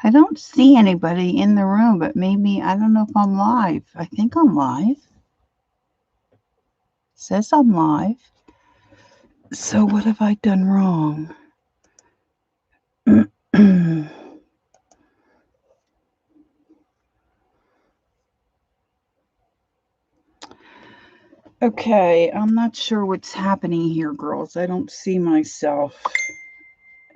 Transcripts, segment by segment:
I don't see anybody in the room, but maybe, I don't know if I'm live. I think I'm live. It says I'm live. So what have I done wrong? Okay, I'm not sure what's happening here, girls. I don't see myself.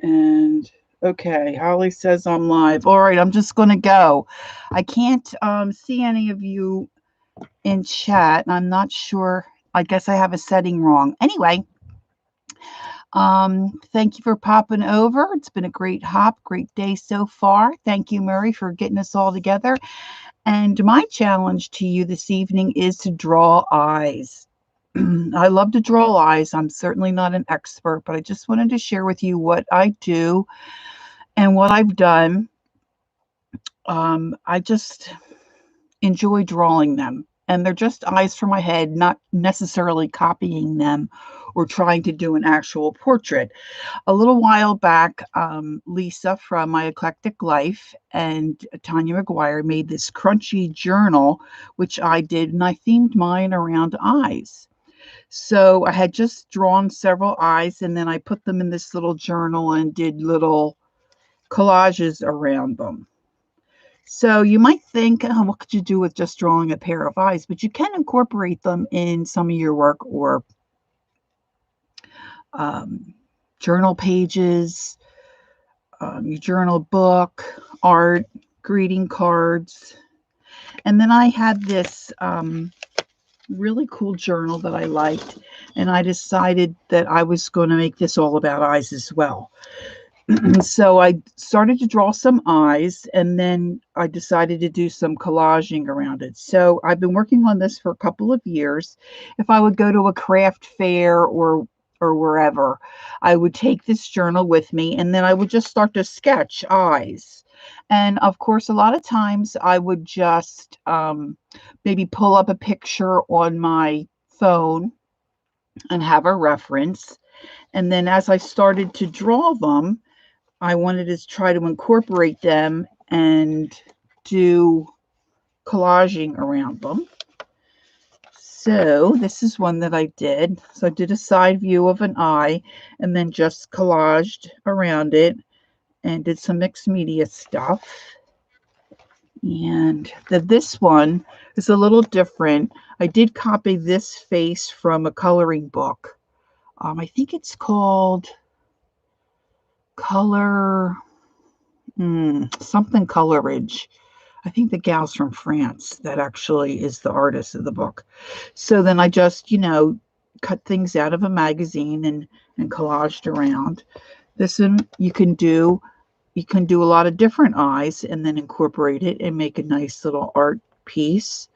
And okay, Holly says I'm live. All right, I'm just going to go. I can't see any of you in chat, and I'm not sure. I guess I have a setting wrong. Anyway, thank you for popping over. It's been a great hop, great day so far. Thank you, Meri, for getting us all together. And my challenge to you this evening is to draw eyes. I love to draw eyes. I'm certainly not an expert, but I just wanted to share with you what I do and what I've done. I just enjoy drawing them. And they're just eyes from my head, not necessarily copying them or trying to do an actual portrait. A little while back, Lisa from My Eclectic Life and Tanya McGuire made this crunchy journal, which I did, and I themed mine around eyes. So I had just drawn several eyes, and then I put them in this little journal and did little collages around them. So you might think, oh, what could you do with just drawing a pair of eyes? But you can incorporate them in some of your work, or journal pages, your journal book, art, greeting cards. And then I had this really cool journal that I liked, and I decided that I was going to make this all about eyes as well. So I started to draw some eyes, and then I decided to do some collaging around it. So I've been working on this for a couple of years. If I would go to a craft fair or wherever, I would take this journal with me, and then I would just start to sketch eyes. And of course, a lot of times I would just maybe pull up a picture on my phone and have a reference. And then as I started to draw them, I wanted to try to incorporate them and do collaging around them. So this is one that I did. So I did a side view of an eye and then just collaged around it and did some mixed media stuff. And this one is a little different. I did copy this face from a coloring book. I think it's called Color... something Coloridge. I think the gal's from France that actually is the artist of the book. So then I just, cut things out of a magazine and collaged around. This one you can do a lot of different eyes and then incorporate it and make a nice little art piece.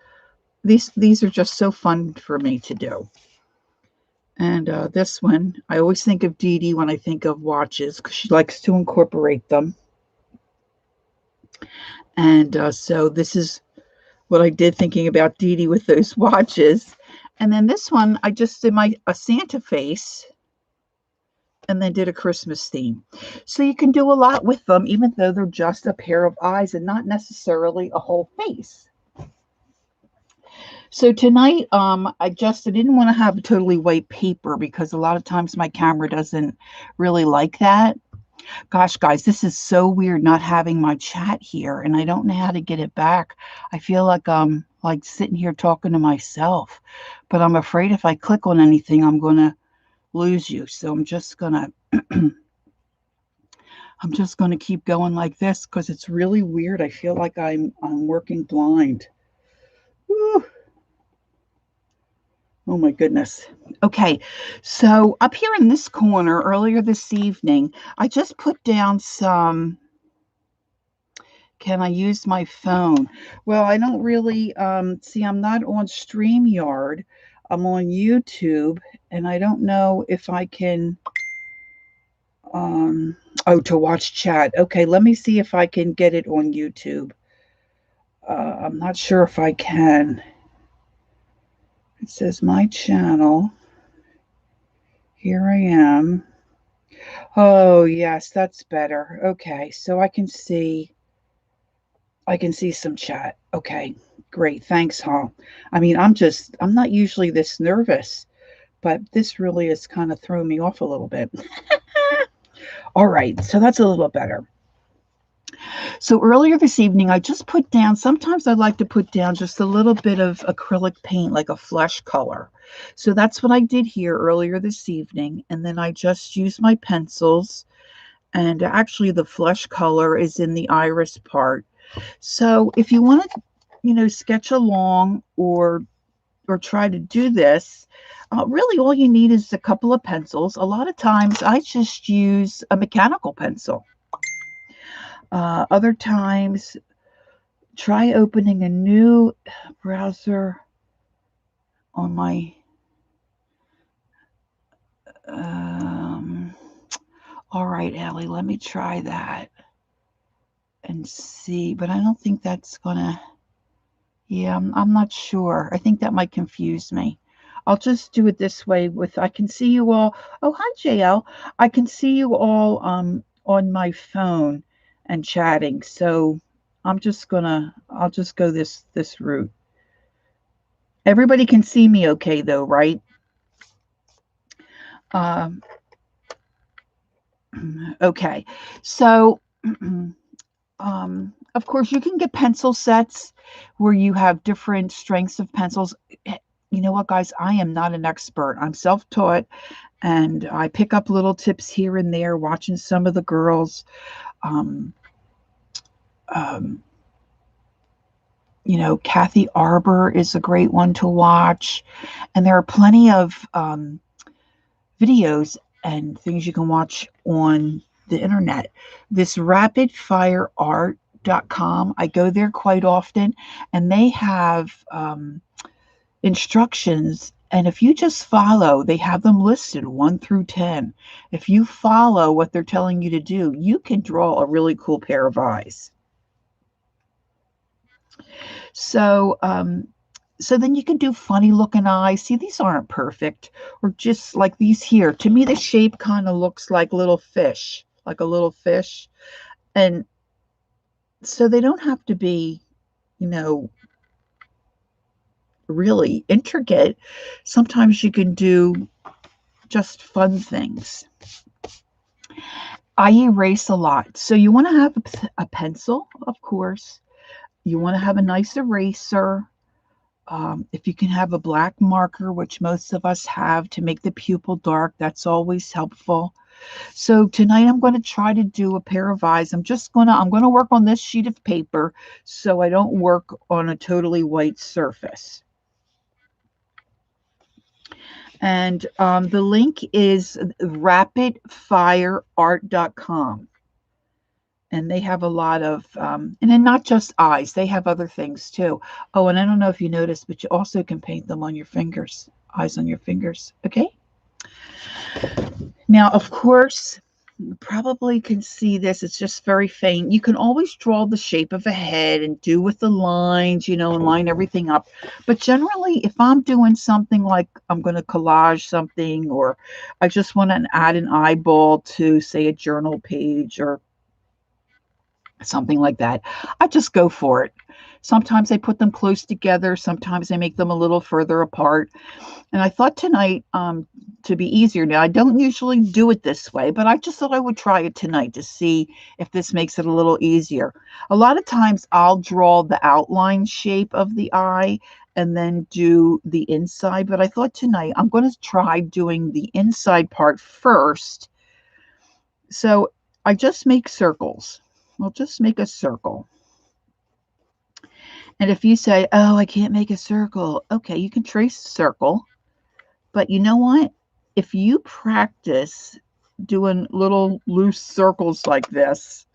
These are just so fun for me to do. And this one, I always think of Dee Dee when I think of watches because she likes to incorporate them. And so this is what I did thinking about Dee Dee with those watches. And then this one, I just did a Santa face and then did a Christmas theme. So you can do a lot with them, even though they're just a pair of eyes and not necessarily a whole face. So tonight, I didn't want to have totally white paper because a lot of times my camera doesn't really like that. Gosh, guys, this is so weird not having my chat here, and I don't know how to get it back. I feel like I'm like sitting here talking to myself, but I'm afraid if I click on anything, I'm going to lose you. So I'm just gonna keep going like this because it's really weird. I feel like I'm working blind. Woo. Oh my goodness. Okay, so up here in this corner earlier this evening, I just put down some. Can I use my phone? Well, I don't really see. I'm not on StreamYard. I'm on YouTube, and I don't know if I can. To watch chat. Okay, let me see if I can get it on YouTube. I'm not sure if I can. It says my channel. Here I am. Oh, yes, that's better. Okay, so I can see some chat. Okay, great. Thanks, Hall. I mean, I'm not usually this nervous, but this really has kind of thrown me off a little bit. All right, so that's a little better. So earlier this evening, I just put down, sometimes I like to put down just a little bit of acrylic paint, like a flesh color. So that's what I did here earlier this evening. And then I just used my pencils. And actually the flesh color is in the iris part. So if you want to, sketch along or try to do this, really all you need is a couple of pencils. A lot of times I just use a mechanical pencil. Other times, try opening a new browser on my. All right, Allie, let me try that and see. But I don't think that's gonna. Yeah, I'm not sure. I think that might confuse me. I'll just do it this way. I can see you all. Oh, hi, JL. I can see you all on my phone and chatting. So I'll just go this route. Everybody can see me okay though, right? Okay. So of course you can get pencil sets where you have different strengths of pencils. You know what, guys? I am not an expert. I'm self-taught and I pick up little tips here and there watching some of the girls. Kathy Arbor is a great one to watch. And there are plenty of videos and things you can watch on the internet. This rapidfireart.com, I go there quite often, and they have instructions. And if you just follow, they have them listed 1 through 10. If you follow what they're telling you to do, you can draw a really cool pair of eyes. So then you can do funny looking eyes. See, these aren't perfect. Or just like these here. To me, the shape kind of looks like little fish, like a little fish. And so they don't have to be, really intricate. Sometimes you can do just fun things. I erase a lot. So you want to have a pencil, of course. You want to have a nice eraser. If you can have a black marker, which most of us have to make the pupil dark, that's always helpful. So tonight I'm going to try to do a pair of eyes. I'm going to work on this sheet of paper so I don't work on a totally white surface. And the link is rapidfireart.com. And they have a lot of, and then not just eyes, they have other things too. Oh, and I don't know if you noticed, but you also can paint them on your fingers, eyes on your fingers. Okay. Now, of course, you probably can see this. It's just very faint. You can always draw the shape of a head and do with the lines, and line everything up. But generally, if I'm doing something like I'm going to collage something, or I just want to add an eyeball to, say, a journal page or something like that, I just go for it. Sometimes I put them close together. Sometimes I make them a little further apart. And I thought tonight, to be easier, now I don't usually do it this way, but I just thought I would try it tonight to see if this makes it a little easier. A lot of times I'll draw the outline shape of the eye and then do the inside. But I thought tonight I'm going to try doing the inside part first. So I just make circles. I'll just make a circle. And if you say, oh, I can't make a circle, okay, you can trace a circle. But you know what? If you practice doing little loose circles like this,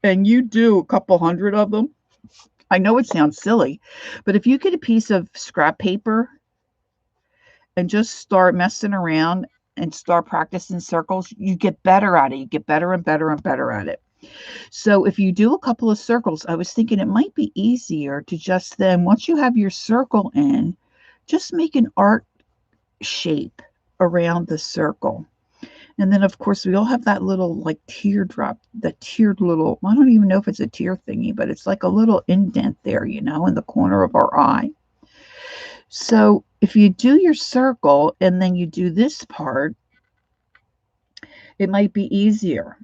and you do a couple hundred of them, I know it sounds silly, but if you get a piece of scrap paper and just start messing around and start practicing circles, you get better at it. You get better and better and better at it. So if you do a couple of circles, I was thinking it might be easier to just then, once you have your circle in, just make an art shape around the circle. And then, of course, we all have that little like teardrop, the tiered little, I don't even know if it's a tear thingy, but it's like a little indent there, in the corner of our eye. So if you do your circle and then you do this part, it might be easier.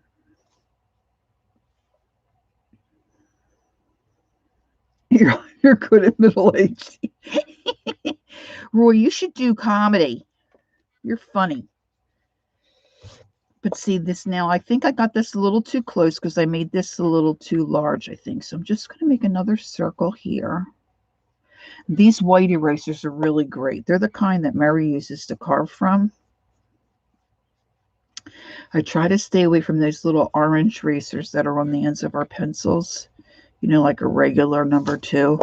You're good at middle age. Roy, you should do comedy. You're funny. But see this now, I think I got this a little too close because I made this a little too large, I think. So I'm just going to make another circle here. These white erasers are really great. They're the kind that Meri uses to carve from. I try to stay away from those little orange erasers that are on the ends of our pencils, like a regular number 2.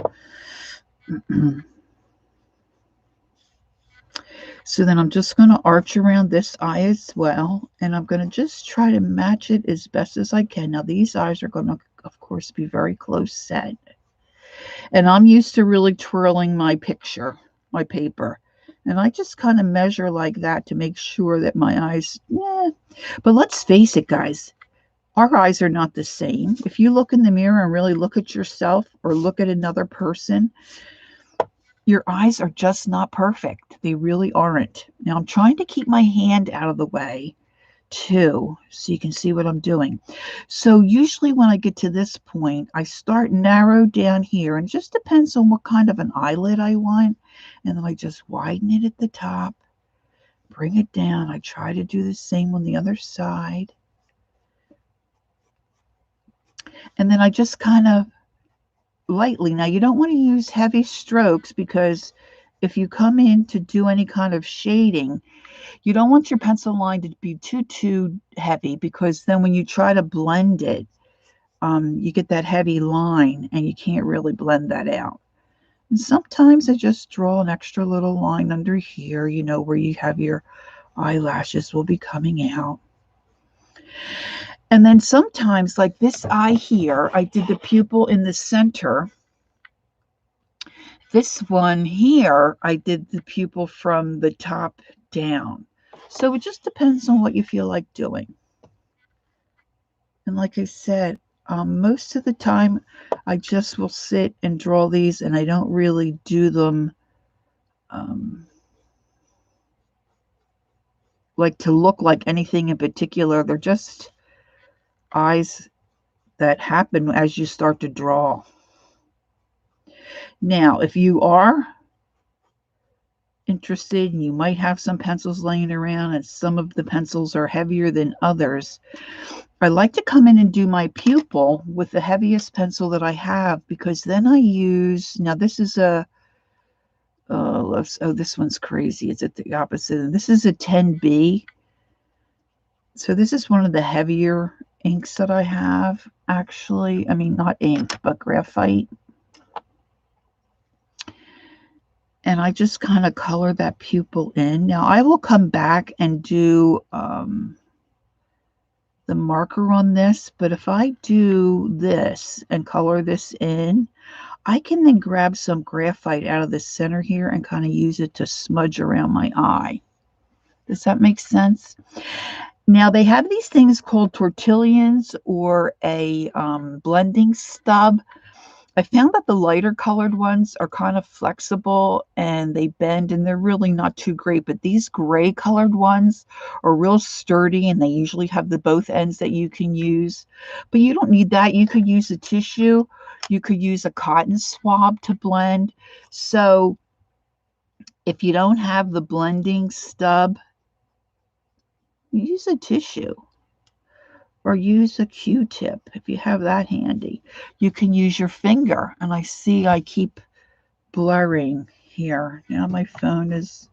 So then I'm just going to arch around this eye as well, and I'm going to just try to match it as best as I can. Now these eyes are going to, of course, be very close set. And I'm used to really twirling my paper. And I just kind of measure like that to make sure that my eyes, But let's face it, guys, our eyes are not the same. If you look in the mirror and really look at yourself or look at another person, your eyes are just not perfect. They really aren't. Now I'm trying to keep my hand out of the way too, so you can see what I'm doing. So usually when I get to this point, I start narrow down here, and it just depends on what kind of an eyelid I want. And then I just widen it at the top, bring it down. I try to do the same on the other side. And then I just kind of lightly. Now you don't want to use heavy strokes, because if you come in to do any kind of shading, you don't want your pencil line to be too heavy, because then when you try to blend it, you get that heavy line and you can't really blend that out. And sometimes I just draw an extra little line under here, where you have your eyelashes will be coming out. And then sometimes, like this eye here, I did the pupil in the center. This one here, I did the pupil from the top down. So it just depends on what you feel like doing. And like I said, most of the time, I just will sit and draw these, and I don't really do them like to look like anything in particular. They're just eyes that happen as you start to draw. Now, if you are interested and you might have some pencils laying around and some of the pencils are heavier than others, I like to come in and do my pupil with the heaviest pencil that I have, because then I use, now this is a, oh, this one's crazy. It's at the opposite. And this is a 10B. So this is one of the heavier inks that I have, actually. I mean, not ink, but graphite. And I just kind of color that pupil in. Now, I will come back and do the marker on this, but if I do this and color this in, I can then grab some graphite out of the center here and kind of use it to smudge around my eye. Does that make sense? Now, they have these things called tortillons or a blending stub. I found that the lighter colored ones are kind of flexible and they bend and they're really not too great. But these gray colored ones are real sturdy and they usually have the both ends that you can use. But you don't need that. You could use a tissue. You could use a cotton swab to blend. So if you don't have the blending stub, use a tissue. Or use a Q-tip if you have that handy. You can use your finger. And I see I keep blurring here. Now my phone is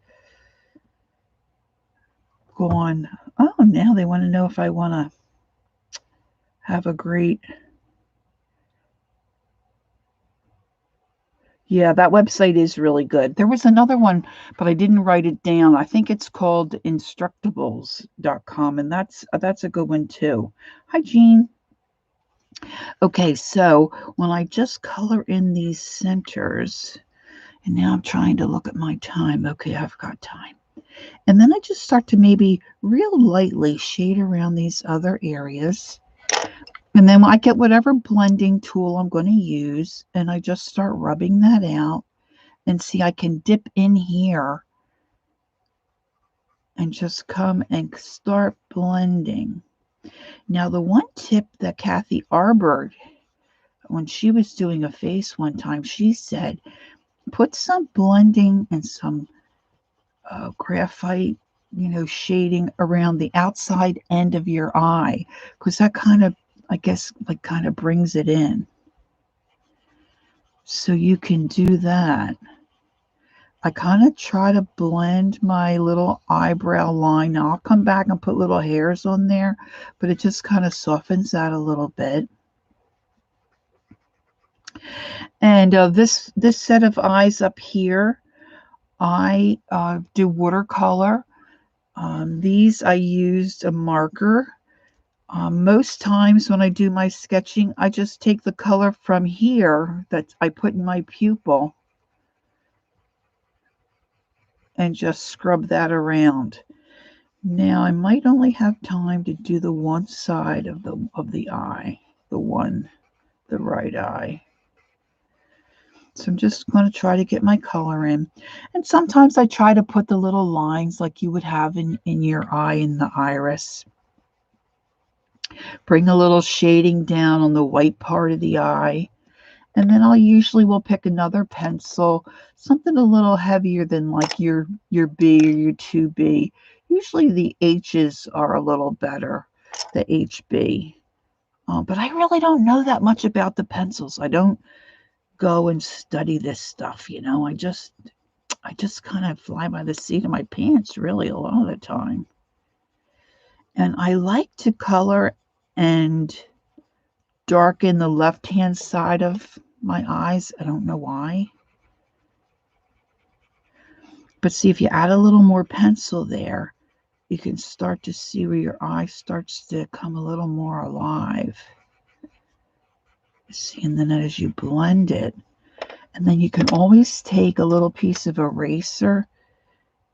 gone. Oh, now they want to know if I want to have a great... Yeah, that website is really good. There was another one, but I didn't write it down. I think it's called instructables.com, and that's a good one too. Hi, Jean. Okay, so when I just color in these centers, and now I'm trying to look at my time. Okay, I've got time. And then I just start to maybe real lightly shade around these other areas. And then I get whatever blending tool I'm going to use, and I just start rubbing that out. And see, I can dip in here and just come and start blending. Now, the one tip that Kathy Arbor, when she was doing a face one time, she said, put some blending and some graphite, shading around the outside end of your eye, because that kind of, I guess, like kind of brings it in. So you can do that. I kind of try to blend my little eyebrow line. Now I'll come back and put little hairs on there, but it just kind of softens that a little bit. And this set of eyes up here, I do watercolor. These I used a marker. Most times when I do my sketching, I just take the color from here that I put in my pupil and just scrub that around. Now I might only have time to do the one side of the eye, the right eye. So I'm just going to try to get my color in. And sometimes I try to put the little lines like you would have in your eye in the iris. Bring a little shading down on the white part of the eye. And then I'll usually will pick another pencil, something a little heavier than like your B or your 2B. Usually the H's are a little better, the HB. But I really don't know that much about the pencils. I don't go and study this stuff, I just kind of fly by the seat of my pants really a lot of the time. And I like to color and darken the left-hand side of my eyes. I don't know why. But see, if you add a little more pencil there, you can start to see where your eye starts to come a little more alive. See, and then as you blend it, and then you can always take a little piece of eraser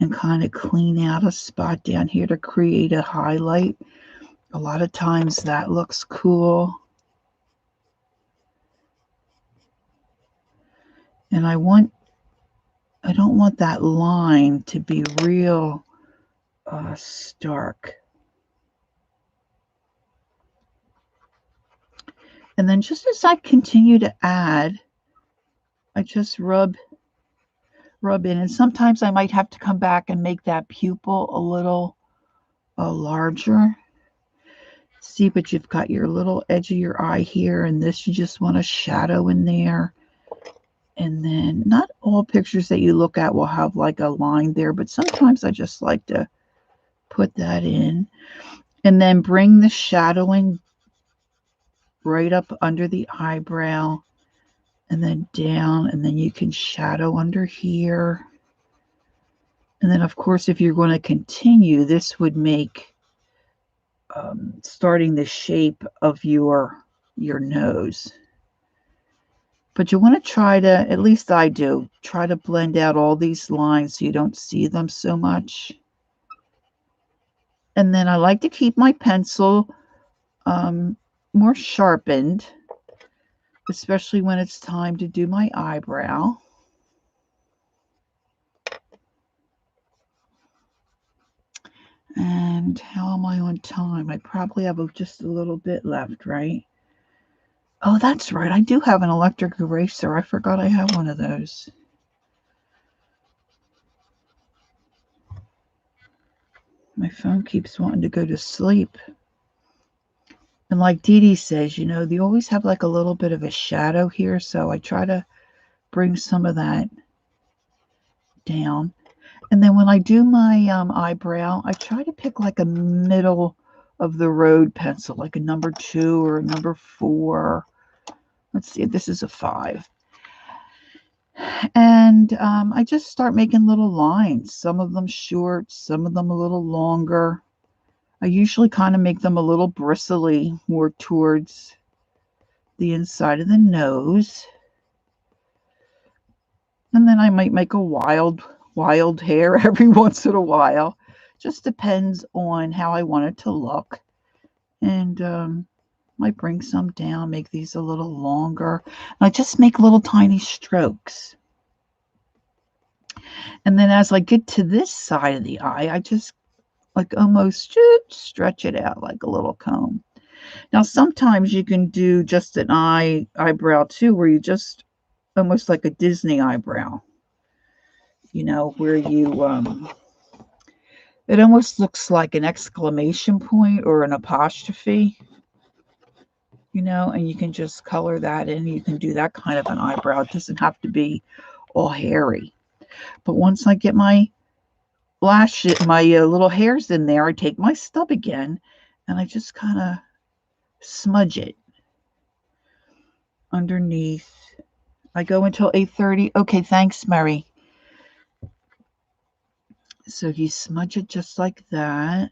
and kind of clean out a spot down here to create a highlight. A lot of times that looks cool. And I don't want that line to be real stark. And then just as I continue to add, I just rub rub in. And sometimes I might have to come back and make that pupil a little larger. See, but you've got your little edge of your eye here, and this you just want a shadow in there. And then not all pictures that you look at will have like a line there, but sometimes I just like to put that in. And then bring the shadowing right up under the eyebrow and then down, and then you can shadow under here. And then, of course, if you're going to continue, this would make starting the shape of your nose. But you want to try to, at least I do, try to blend out all these lines so you don't see them so much. And then I like to keep my pencil more sharpened, especially when it's time to do my eyebrow. And how am I on time? I probably have just a little bit left, right? Oh, that's right. I do have an electric eraser. I forgot I have one of those. My phone keeps wanting to go to sleep. And like Dee Dee says, you know, they always have like a little bit of a shadow here. So I try to bring some of that down. And then when I do my eyebrow, I try to pick like a middle of the road pencil, like a number 2 or a number 4. Let's see, this is a 5. And I just start making little lines, some of them short, some of them a little longer. I usually kind of make them a little bristly, more towards the inside of the nose. And then I might make a wild hair every once in a while. Just depends on how I want it to look. And might bring some down, make these a little longer. And I just make little tiny strokes. And then as I get to this side of the eye, I just like almost stretch it out like a little comb. Now, sometimes you can do just an eyebrow too, where you just almost like a Disney eyebrow, you know, where you, it almost looks like an exclamation point or an apostrophe, you know, and you can just color that in. You can do that kind of an eyebrow. It doesn't have to be all hairy. But once I get my lashes, my little hairs in there, I take my stub again and I just kind of smudge it underneath. I go until 8:30. Okay, thanks, Meri. So you smudge it just like that.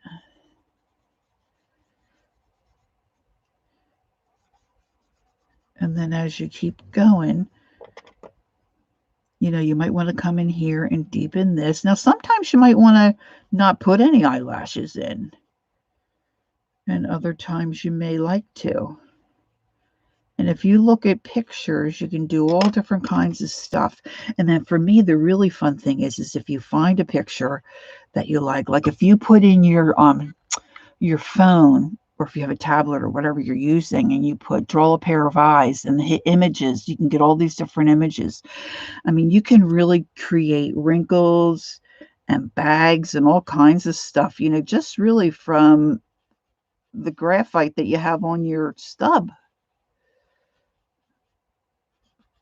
And then as you keep going, you know, you might want to come in here and deepen this. Now, sometimes you might want to not put any eyelashes in. And other times you may like to. And if you look at pictures, you can do all different kinds of stuff. And then for me, the really fun thing is if you find a picture that you like if if you put in your phone, or if you have a tablet or whatever you're using, and you draw a pair of eyes and hit images, you can get all these different images. I mean, you can really create wrinkles and bags and all kinds of stuff, you know, just really from the graphite that you have on your stub.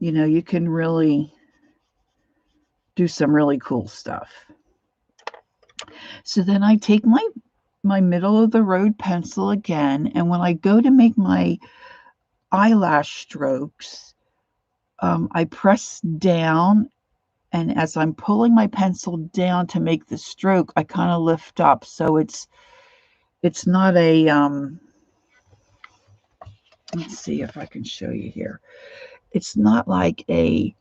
You know, you can really do some really cool stuff. So then I take my middle of the road pencil again, and when I go to make my eyelash strokes, I press down, and as I'm pulling my pencil down to make the stroke, I kind of lift up. So it's not a, let's see if I can show you here. It's not like a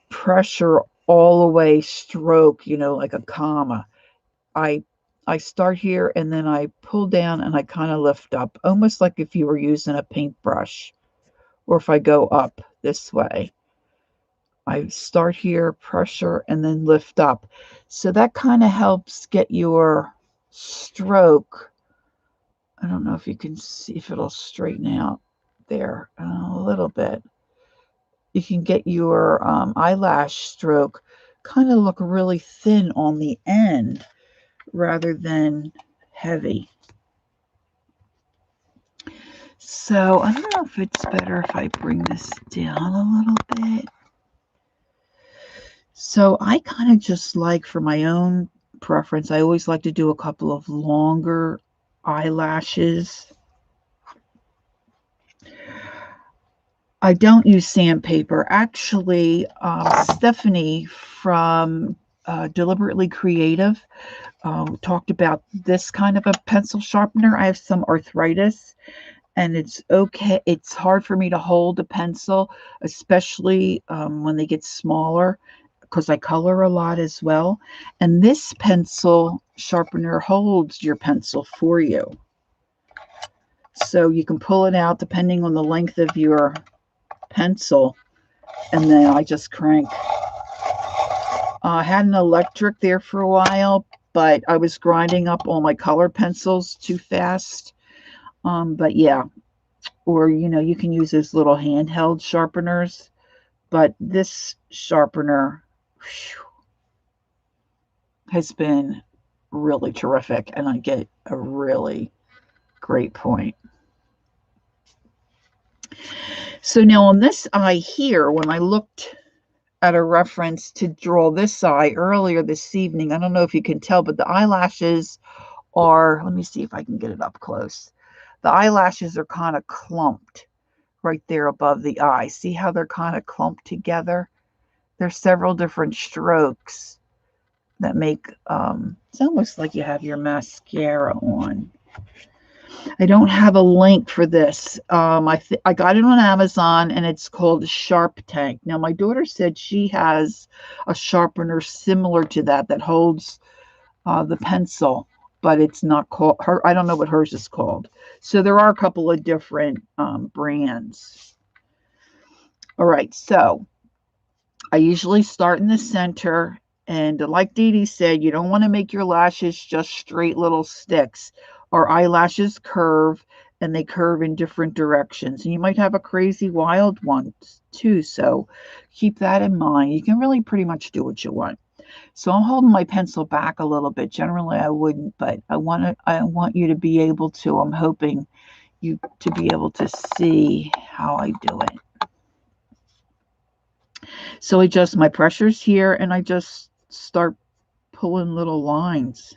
pressure all the way stroke, you know, like a comma. I start here and then I pull down and I kind of lift up, almost like if you were using a paintbrush, or if I go up this way. I start here, pressure, and then lift up. So that kind of helps get your stroke. I don't know if you can see if it'll straighten out there a little bit. You can get your eyelash stroke kind of look really thin on the end rather than heavy. So I don't know if it's better if I bring this down a little bit. So I kind of just like, for my own preference, I always like to do a couple of longer eyelashes. I don't use sandpaper. Actually, Stephanie from Deliberately Creative talked about this kind of a pencil sharpener. I have some arthritis, and it's okay. It's hard for me to hold a pencil, especially when they get smaller, because I color a lot as well. And this pencil sharpener holds your pencil for you. So you can pull it out depending on the length of your pencil, and then I just crank. I had an electric there for a while, but I was grinding up all my color pencils too fast. But yeah, or you can use those little handheld sharpeners, but this sharpener has been really terrific, and I get a really great point. So now on this eye here, when I looked at a reference to draw this eye earlier this evening, I don't know if you can tell, but the eyelashes are, let me see if I can get it up close. The eyelashes are kind of clumped right there above the eye. See how they're kind of clumped together? There's several different strokes that make, it's almost like you have your mascara on. I don't have a link for this. I got it on Amazon, and it's called Sharp Tank. Now, my daughter said she has a sharpener similar to that holds the pencil, but it's not called her. I don't know what hers is called. So there are a couple of different brands. All right, so I usually start in the center, and like Dee Dee said, you don't want to make your lashes just straight little sticks. Our eyelashes curve, and they curve in different directions, and you might have a crazy wild one too, so keep that in mind. You can really pretty much do what you want. So I'm holding my pencil back a little bit. Generally I wouldn't, but I want you to be able to. I'm hoping you to be able to see how I do it. So I adjust my pressures here, and I just start pulling little lines.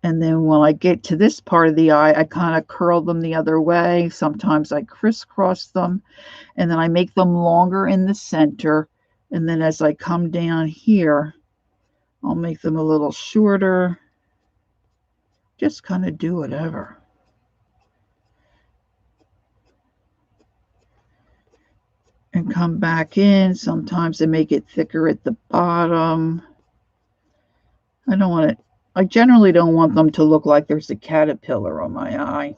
And then when I get to this part of the eye, I kind of curl them the other way. Sometimes I crisscross them, and then I make them longer in the center. And then as I come down here, I'll make them a little shorter. Just kind of do whatever. And come back in. Sometimes I make it thicker at the bottom. I don't want it. I generally don't want them to look like there's a caterpillar on my eye.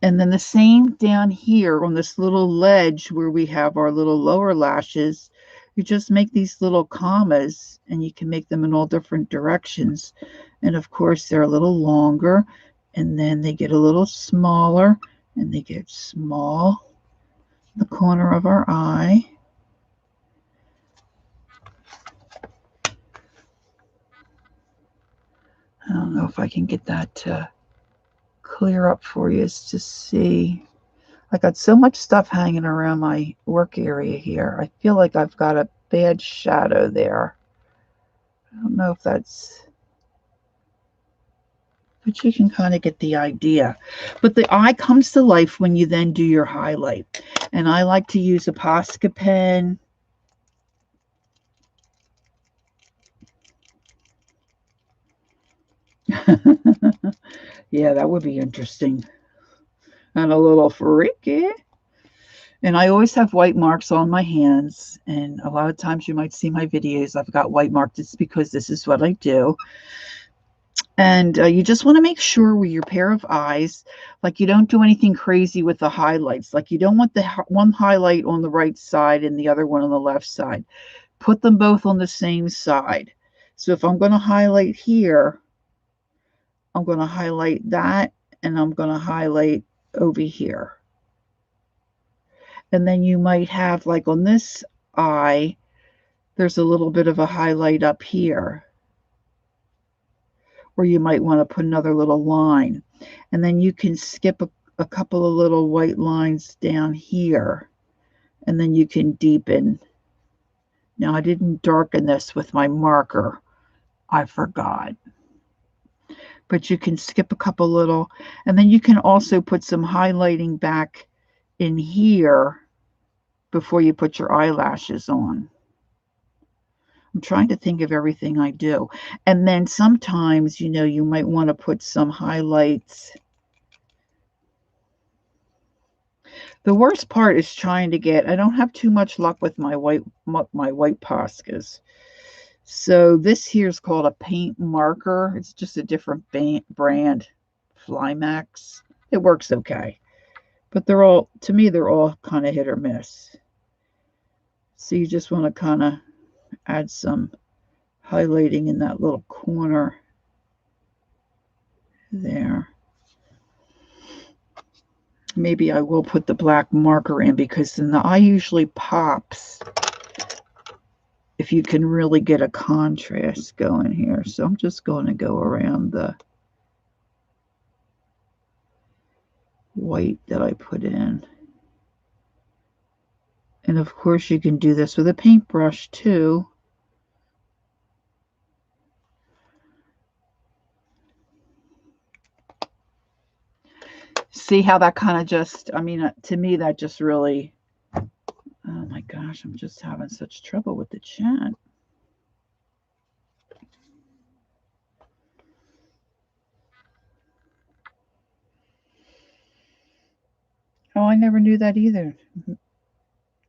And then the same down here on this little ledge where we have our little lower lashes, you just make these little commas, and you can make them in all different directions. And of course, they're a little longer, and then they get a little smaller, and they get small in the corner of our eye. I don't know if I can get that to clear up for you to see. I got so much stuff hanging around my work area here. I feel like I've got a bad shadow there. I don't know if that's, but you can kind of get the idea. But the eye comes to life when you then do your highlight. And I like to use a Posca pen. Yeah, that would be interesting. And a little freaky. And I always have white marks on my hands. And a lot of times you might see my videos, I've got white marks. It's because this is what I do. And you just want to make sure with your pair of eyes, like you don't do anything crazy with the highlights. Like you don't want the one highlight on the right side and the other one on the left side. Put them both on the same side. So if I'm going to highlight here, I'm going to highlight that, and I'm going to highlight over here. And then you might have, like on this eye, there's a little bit of a highlight up here. Or you might want to put another little line. And then you can skip a couple of little white lines down here. And then you can deepen. Now, I didn't darken this with my marker. I forgot. But you can skip a couple little, and then you can also put some highlighting back in here before you put your eyelashes on. I'm trying to think of everything I do. And then sometimes, you know, you might want to put some highlights. The worst part is trying to get, I don't have too much luck with my white Poscas. So this here is called a paint marker. It's just a different brand, Flymax. It works okay. But they're all, to me, they're all kind of hit or miss. So you just want to kind of add some highlighting in that little corner there. Maybe I will put the black marker in, because then the eye usually pops if you can really get a contrast going here. So I'm just going to go around the white that I put in. And of course you can do this with a paintbrush too. See how that kind of just, I mean, to me, that just really, oh my gosh, I'm just having such trouble with the chat. Oh, I never knew that either,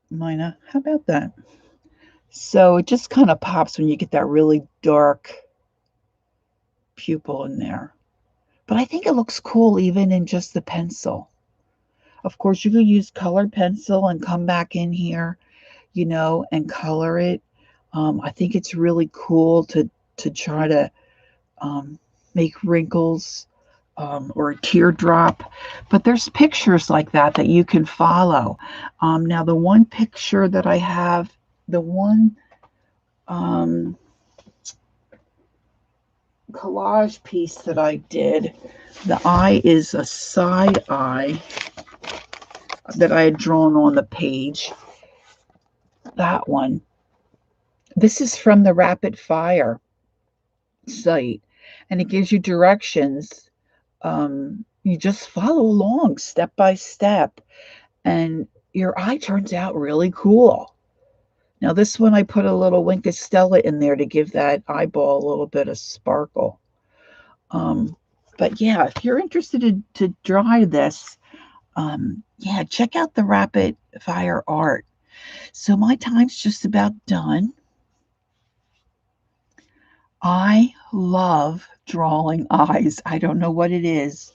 Mina. How about that? So it just kind of pops when you get that really dark pupil in there. But I think it looks cool even in just the pencil. Of course, you could use colored pencil and come back in here, you know, and color it. I think it's really cool to try to make wrinkles or a teardrop. But there's pictures like that that you can follow. Now, the one picture that I have, the one collage piece that I did, the eye is a side eye that I had drawn on the page. That one. This is from the Rapid Fire site, and it gives you directions. You just follow along step by step, and your eye turns out really cool. Now, this one I put a little Wink of Stella in there to give that eyeball a little bit of sparkle. But yeah, if you're interested to draw this, yeah, check out the Rapid Fire art. So my time's just about done. I love drawing eyes. I don't know what it is.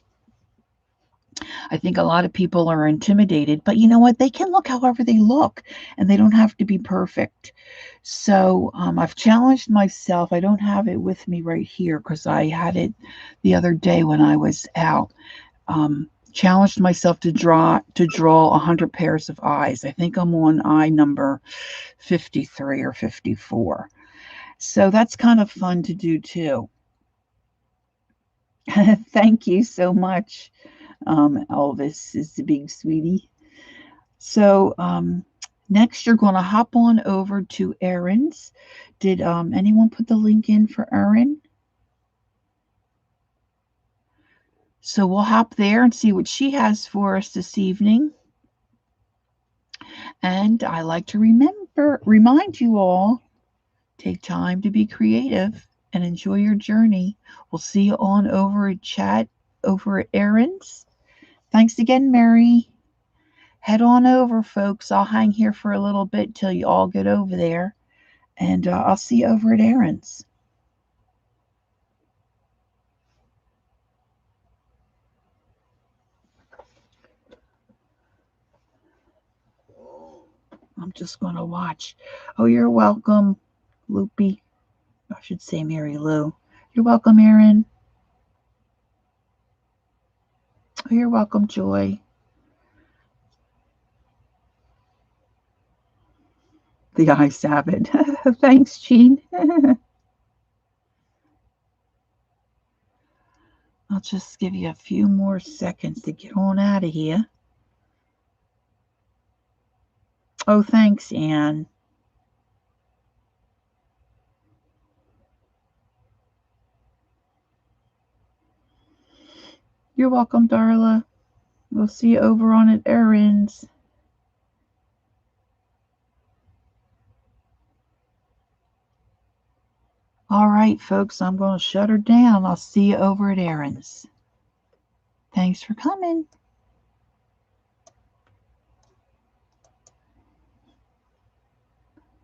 I think a lot of people are intimidated, but you know what? They can look however they look, and they don't have to be perfect. So I've challenged myself. I don't have it with me right here because I had it the other day when I was out. Challenged myself to draw 100 pairs of eyes. I think I'm on eye number 53 or 54. So that's kind of fun to do too. Thank you so much. Elvis is the big sweetie. So next you're going to hop on over to Erin's. Did anyone put the link in for Erin? So we'll hop there and see what she has for us this evening. And I like to remind you all, take time to be creative and enjoy your journey. We'll see you on over at chat over at Erin's. Thanks again, Meri. Head on over, folks. I'll hang here for a little bit till you all get over there. And I'll see you over at Erin's. I'm just going to watch. Oh, you're welcome, Loopy. I should say Mary Lou. You're welcome, Erin. Oh, you're welcome, Joy. The ayes have it. Thanks, Jean. I'll just give you a few more seconds to get on out of here. Oh, thanks, Anne. You're welcome, Darla. We'll see you over on at Erin's. All right, folks, I'm going to shut her down. I'll see you over at Erin's. Thanks for coming.